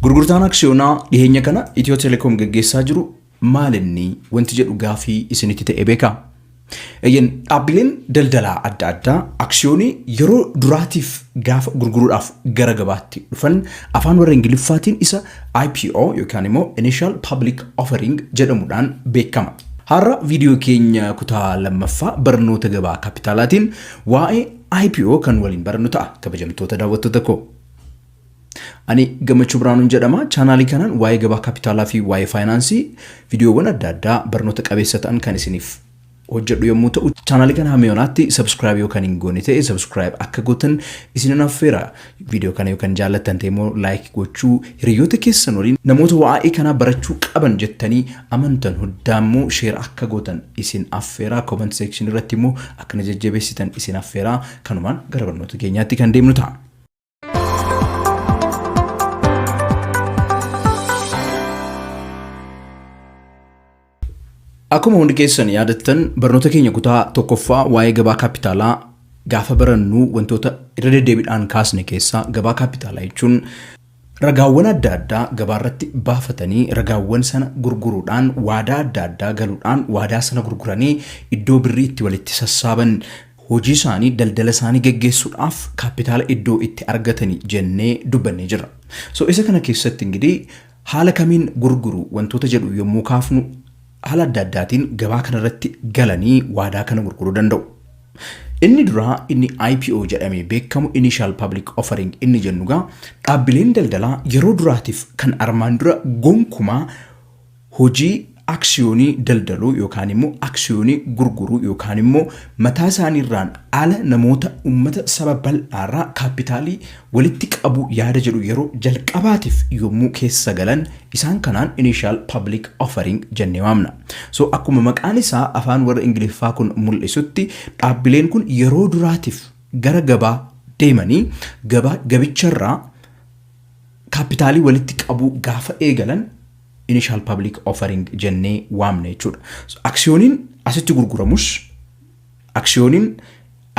Gurgurtaan aksiyoonaa dhiheenya kana Ethio Telecom gaggeessaa jiru maalinni wanti jedhu gaafii isinitti ta'e beeka. Dhaabbileen daldalaa adda addaa aksiyoonii yeroo duraatiif gaafa gurguruudhaaf gara gabaatti dhufan afaan warra Ingiliffaatiin isa IPO yookaan immoo Initial Public Offering jedhamuudhaan beekama. Har'a viidiyoo keenya kutaa lammaffaa barnoota gabaa kaapitaalaatiin waa'ee IPO kan waliin barannu ta'a kabajamtoota daawwattoota koo. Ani gammachuu Birhanu jedhama. Chaanaalii kanaan waa'ee gabaa kaapitaalaa fi waa'ee faayinaansii viidiyoowwan adda addaa barnoota qabeessa ta'an kan isiniif hojjedhu yommuu ta'u, chaanaalii kana hamma yoonaatti subscribe yookaan hin goone ta'e subscribe akka gootan isinin affeera. Viidiyoo kana yookaan jaallattan ta'e immoo like gochuu, hiriyoota keessan waliin namoota waa'ee kana barachuu qaban jettanii amantan hundaan immoo share akka gootan isin affeera. Comment section irratti immoo akkana jajjabeessitan isin affeera. Kanumaan gara barnoota keenyaatti kan deemnu ta'a. Akkuma hundi keessan yaadattan barnoota keenya kutaa tokkoffaa waa'ee gabaa kaapitaalaa gaafa barannu wantoota irra deddeebiidhaan kaasne keessaa gabaa kaapitaalaa jechuun ragaawwan adda addaa gabaarratti baafatanii ragaawwan sana gurguruudhaan waadaa adda addaa galuudhaan waadaa sana gurguranii iddoo birrii itti walitti sassaaban hojii isaanii daldala isaanii gaggeessuudhaaf kaapitaala iddoo itti argatanii jennee dubbannee jirra. Isa kana keessatti ingidihi haala kamiin gurguru wantoota jedhu yommuu kaafnu haala adda addaatiin gabaa kanarratti galanii waadaa kana gurguruu danda'u. Inni duraa inni IPO jedhamee beekamu Initial Public Offering inni jennugaa dhaabbileen daldalaa yeroo duraatiif kan armaan dura gonkumaa hojii aksiyoonii daldaluu yookaan immoo aksiyoonii gurguruu yookaan immoo mataa isaaniirraan ala namoota ummata saba bal'aarraa kaapitaalii walitti qabu yaada jedhu yeroo jalqabaatiif yommuu keessa galan isaan kanaan Initial Public Offering jennee waamna. Akkuma maqaan isaa afaan warra Ingiliffaa kun mul'isutti dhaabbileen kun yeroo duraatiif gara gabaa deemanii gabicharraa kaapitaalii walitti qabu gaafa eegalan Initial Public Offering jennee waamna jechuudha. Aksiyooniin asitti gurguramus, aksiyooniin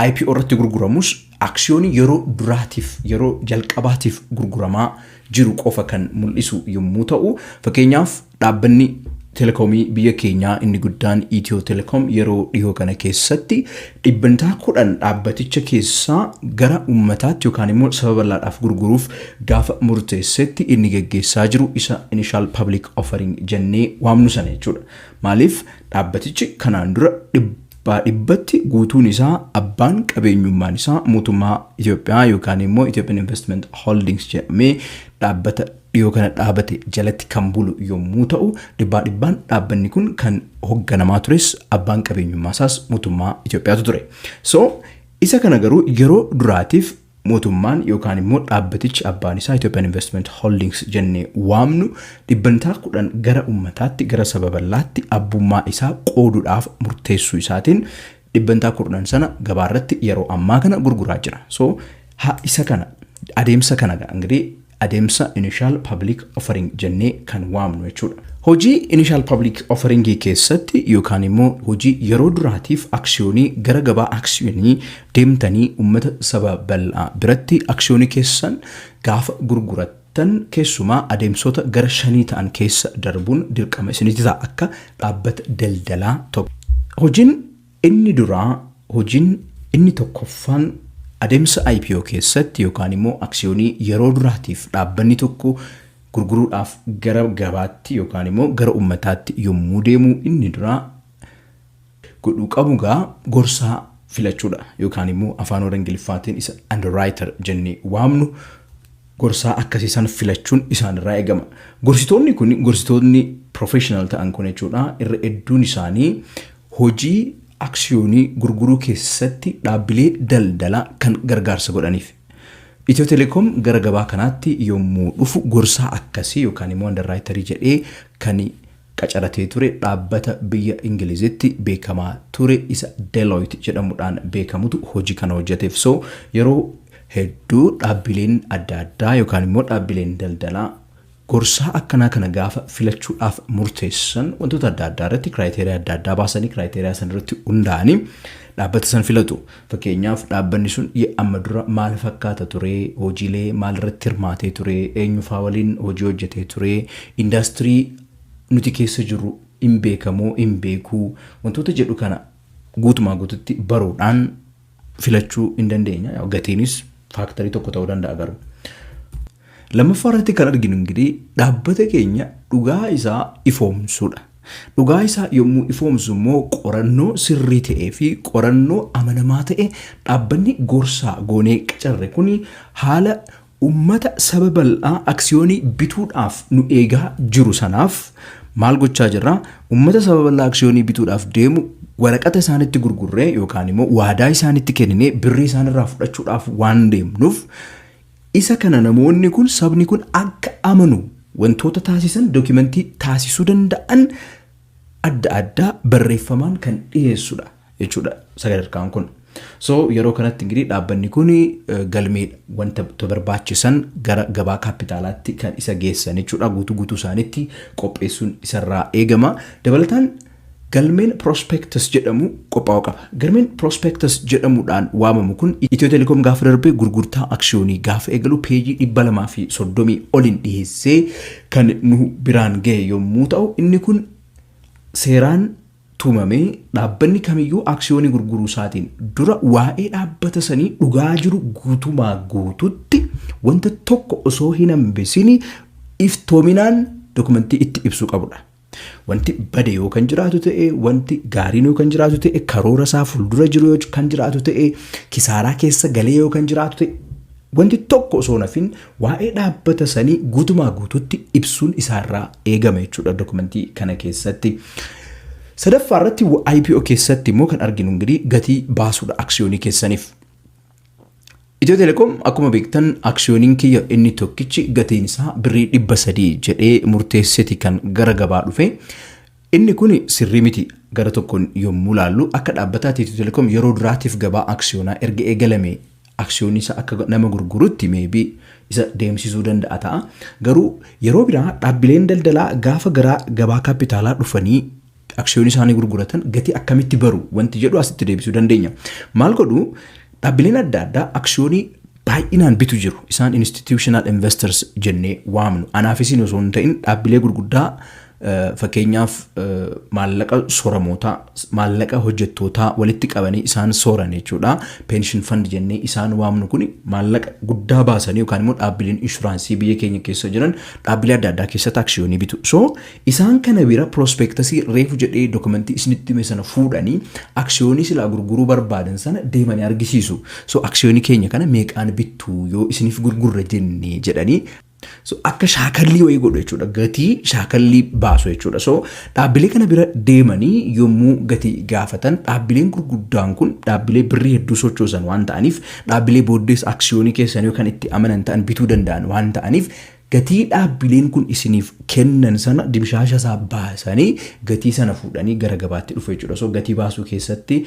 IPO irratti gurguramus, aksiyoonii yeroo duraatiif yeroo jalqabaatiif gurguramaa jiru qofa kan mul'isu yommuu ta'u, fakkeenyaaf dhaabbanni Telecomii biyya keenyaa inni guddaan Ethio Telecom yeroo dhihoo kana keessatti 10% dhaabbaticha keessaa gara ummataatti yookaan immoo saba bal'aadhaaf gurguruuf gaafa murteessetti inni gaggeessaa jiru isa Initial Public Offering jennee waamnu sana jechuudha. Maaliif dhaabbatichi kanaan dura dhibbatti guutuun isaa abbaan qabeenyummaan isaa mootummaa Ethiopiyaa yookaan immoo Ethiopian Investment Holdings jedhamee dhaabbata dhiyoo kana dhaabate jalatti kan bulu yommuu ta'u, dhibbaan dhaabbanni kun kan hoogganamaa tures abbaan qabeenyummaa isaas mootummaa Itoophiyaatu ture. Isa kana garuu yeroo duraatiif mootummaan yookaan immoo dhaabbatichi abbaan isaa Ethiopian Investment Holdings jennee waamnu 10% gara ummataatti gara saba bal'aatti abbummaa isaa qooduudhaaf murteessuu isaatiin 10% sana gabaarratti yeroo ammaa kana gurguraa jira. Isa kana adeemsa kana ingidihi adeemsa Initial Public Offering jennee kan waamnu jechuudha. Hojii Initial Public Offering keessatti yookaan immoo hojii yeroo duraatiif aksiyoonii gara gabaa aksiyoonii deemtanii ummata saba bal'aa biratti aksiyoonii keessan gaafa gurgurattan keessumaa adeemsota gara 5 ta'an keessa darbuun dirqama isinitti ta'a akka dhaabbata daldalaa tokko. Hojiin inni duraa, hojiin inni tokkoffaan adeemsa IPO keessatti yookaan immoo aksiyoonii yeroo duraatiif dhaabbanni tokko gurguruudhaaf gara gabaatti yookaan immoo gara ummataatti yommuu deemu inni duraa godhuu qabugaa gorsaa filachuudha yookaan immoo afaan warra Ingiliffaatiin isa underwriter jennee waamnu gorsaa akkasiisan filachuun isaanirraa eegama. Gorsitoonni kun gorsitoonni professional ta'an kun jechuudha irra hedduun isaanii hojii aksiyoonii gurguruu keessatti dhaabbilee daldalaa kan gargaarsa godhaniif. Ethio Telecom gara gabaa kanaatti yommuu dhufu gorsaa akkasii yookaan immoo underwriterii jedhee kan qacaratee ture dhaabbata biyya Ingilizitti beekamaa ture isa Deloitte jedhamuudhaan beekamutu hojii kana hojjeteef. Yeroo hedduu dhaabbileen adda addaa yookaan immoo dhaabbileen daldalaa gorsaa akkanaa kana gaafa filachuudhaaf murteessan wantoota adda addaa irratti kriteeriyaa adda addaa baasanii kriteeriyaa san irratti hundaa'anii dhaabbata san filatu. Fakkeenyaaf dhaabbanni sun amma dura maal fakkaata ture, hojiilee maal irratti hirmaatee ture, eenyu faa waliin hojii hojjetee ture, indaastirii nuti keessa jirru hin beekamoo hin beekuu, wantoota jedhu kana guutumaa guututti baruudhaan filachuu hin dandeenya. Gatiinis faaktarii tokko ta'uu danda'a garuu. Lammaffaa irratti kan arginu ingirii dhaabbata keenya dhugaa isaa ifoomsuudha. Dhugaa isaa yommuu ifoomsu immoo qorannoo sirrii ta'ee fi qorannoo amanamaa ta'e dhaabbanni gorsaa goonee qacarre kuni haala ummata saba bal'aa aksiyoonii bituudhaaf nu eegaa jiru sanaaf maal gochaa jirra? Ummata saba bal'aa aksiyoonii bituudhaaf deemu waraqata isaanitti gurgurree yookaan immoo waadaa isaanitti kenninee birrii isaanirraa fudhachuudhaaf waan deemnuuf isa kana namoonni kun sabni kun akka amanu wantoota taasisan dookimentii taasisuu danda'an adda addaa barreeffamaan kan dhiyeessudha jechuudha sadarkaan kun. So yeroo kanatti ingirii dhaabbanni kun galmee wanta barbaachisan gara gabaa kaapitaalaatti kan isa geessan jechuudha. Guutuu isaaniitti qopheessuun isarraa eegama. Dabalataan galmeen prospectus jedhamu qophaa'uu qaba. Galmeen prospectus jedhamuudhaan waamamu kun Ethio Telecom gaafa darbee gurgurtaa aksiyoonii gaafa eegalu peejii 230 oliin dhiyeessee kan nu biraan ga'e yommuu ta'u, inni kun seeraan tumamee dhaabbanni kamiyyuu aksiyoonii gurguruu isaatiin dura waa'ee dhaabbata sanii dhugaa jiru guutumaa guututti wanta tokko osoo hin hambisini iftoominaan dookumentii itti ibsuu qabudha. Wanti bade yoo kan jiraatu ta'e, wanti gaariin yoo kan jiraatu ta'e, karoora isaa fuuldura jiru yoo kan jiraatu ta'e, kisaaraa keessa galee yoo kan jiraatu ta'e, wanti tokko osoo nafin waa'ee dhaabbata sanii guutumaa guututti ibsuun isaarraa eegama jechuudha dookumentii kana keessatti. Sadaffaa irratti IPO keessatti immoo kan arginu ingirii gatii baasuudha aksiyoonii keessaniif. Ethio Telecom akkuma beektan aksiyooniin kiyya inni tokkichi gatiin isaa birrii 300 jedhee murteesseti kan gara gabaa dhufe. Inni kun sirrii miti gara tokkoon yommuu laallu akka dhaabbataatti Ethio Telecom yeroo duraatiif gabaa aksiyoonaa erga eegalame aksiyoonii isa akka nama gurgurutti maybe isa deemsisuu danda'a ta'a. Garuu yeroo biraa dhaabbileen daldalaa gaafa gara gabaa kaapitaalaa dhufanii aksiyoonii isaanii gurguratan gatii akkamitti baru wanti jedhu asitti deebisuu dandeenya. Maal godhu dhaabbileen adda addaa aksiyoonii baay'inaan bitu jiru. Isaan institutional investors jennee waamnu. Anaafis osoo hin ta'in dhaabbilee gurguddaa fakkeenyaaf maallaqa soramootaa, maallaqa hojjettootaa walitti qabanii isaan sooran jechuudha. Pension fund jennee isaan waamnu kun maallaqa guddaa baasanii yookaan immoo dhaabbileen inshuraansii biyya keenya keessa jiran dhaabbilee adda addaa keessatti aksiyoonii bitu. So isaan kana bira prospektasii reefu jedhee dookumentii isinitti hime sana fuudhanii aksiyoonii silaa gurguruu barbaadan sana deemanii argisiisu. So aksiyoonii keenya kana meeqaan bittu yoo isiniif gurgurra jennee jedhanii so akka shaakallii wayii godhu jechuudha. Gatii shaakallii baasu jechuudha. So dhaabbilee kana bira deemanii yommuu gatii gaafatan dhaabbileen gurguddaan kun dhaabbilee birrii hedduu sochoosan waan ta'aniif dhaabbilee booddees aksiyoonii keessanii kan itti amanan ta'an bituu danda'an waan ta'aniif gatii dhaabbileen kun isiniif kennan sana dimshaasha isaa baasanii gatii sana fuudhanii gara gabaatti dhufu jechuudha. So gatii baasuu keessatti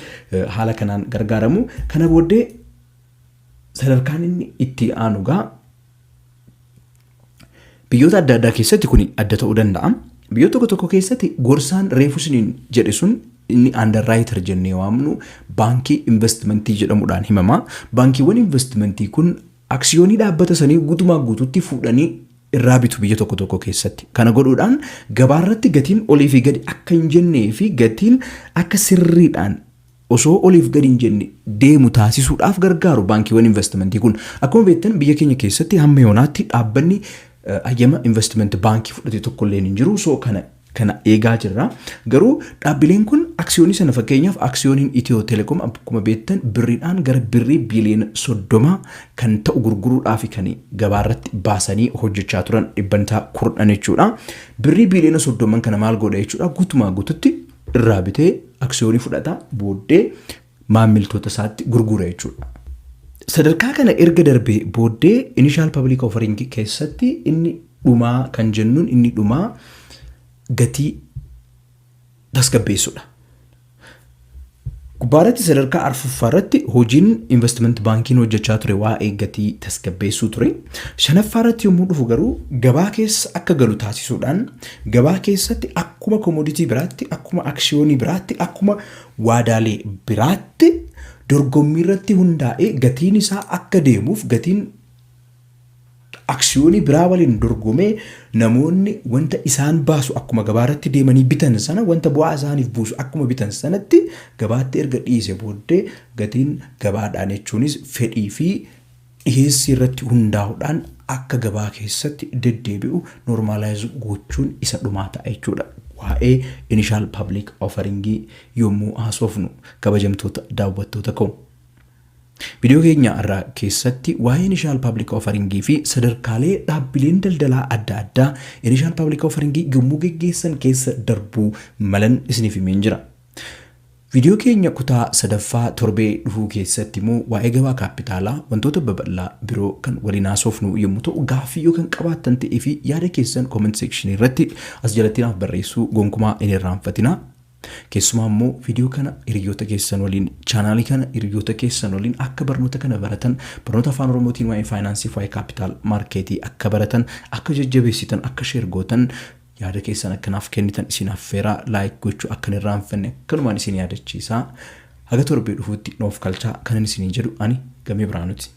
haala kanaan gargaaramu. Kana booddee sadarkaan inni itti aanugaa biyyoota adda addaa keessatti kun adda ta'uu danda'a. Biyyoota tokko keessatti gorsaan reefusiniin jedhe sun inni underwriter jennee waamnu baankii investimentii jedhamuudhaan himama. Baankiiwwan investimentii kun aksiyoonii dhaabbata sanii guutumaa guututti fuudhanii irraa bitu biyya tokko keessatti. Kana godhuudhaan gabaarratti gatiin olii fi gadi akka hin jennee fi gatiin akka sirriidhaan osoo oliif gadi hin jenne deemu taasisuudhaaf gargaaru baankiiwwan investimentii kun. Akkuma beektan biyya keenya keessatti hamma yoonaatti dhaabbanni ayyama investment baankii fudhate tokko illee hin jiru. So kana eegaa jirra. Garuu dhaabbileen kun aksiyoonii sana fakkeenyaaf aksiyooniin Ethio Telecom akkuma beektan birriidhaan gara birrii biiliyoona 30 kan ta'u gurguruudhaaf kan gabaarratti baasanii hojjechaa turan dhibbantaa 10 jechuudha. Birrii biiliyoona 30 kana maal godha jechuudha guutumaa guututti irraa bitee aksiyoonii fudhata booddee maamiltoota isaatti gurgura jechuudha. Sadarkaa kana erga darbee booddee initial public offering keessatti inni dhumaa kan jennuun inni dhumaa gatii tasgabbeessuudha. Gubbaarratti sadarkaa arfaffaarratti hojiin investment baankiin hojjechaa ture waa'ee gatii tasgabbeessuu ture. Shanaffaarratti yommuu dhufu garuu gabaa keessa akka galu taasisuudhaan gabaa keessatti akkuma commodity biraatti, akkuma akshiyoonii biraatti, akkuma waadaalee biraatti dorgommii irratti hundaa'ee gatiin isaa akka deemuuf gatiin akshiyoonii biraa waliin dorgomee namoonni wanta isaan baasu akkuma gabaarratti deemanii bitan sana wanta bu'aa isaaniif buusu akkuma bitan sanatti gabaatti erga dhiise booddee gatiin gabaadhaan jechuunis fedhii fi dhiyeessii irratti hundaa'uudhaan akka gabaa keessatti deddeebi'u normaalaayiz gochuun isa dhumaa ta'a jechuudha. Waa'ee initial public offering yommuu haasofnu kabajamtoota daawwattoota koo. Video keenya irraa keessatti waa'ee initial public offering fi sadarkaalee dhaabbileen daldalaa adda addaa initial public offering yommuu geggeessan keessa darbuu malan isiniif himeen jira. Video keenya kutaa sadaffaa torbee dhufuu keessatti immoo waa'ee gabaa kaapitaalaa wantoota babal'aa biroo kan waliin haasofnu yommuu ta'u gaaffii yoo kan qabaattan ta'ee fi yaada keessan comment section irratti as jalatti naaf barreessuu gonkumaa hin irraanfatinaa. Keessumaa immoo video kana hiriyoota keessan waliin chaanaalii kana hiriyoota keessan waliin akka barnoota kana baratan barnoota afaan oromootiin waa'ee faayinaansii fi waa'ee kaapitaal maarkeetii akka baratan akka jajjabeessitan akka sheer gootan yaada keessan akkanaaf kennitan isin affeeraa laayik gochuu akka hin irraanfanne akkanumaan isin yaadachiisaa haga torbee dhufuutti noof kalchaa kanan isin jedhu ani Gamee Birhaanuuti.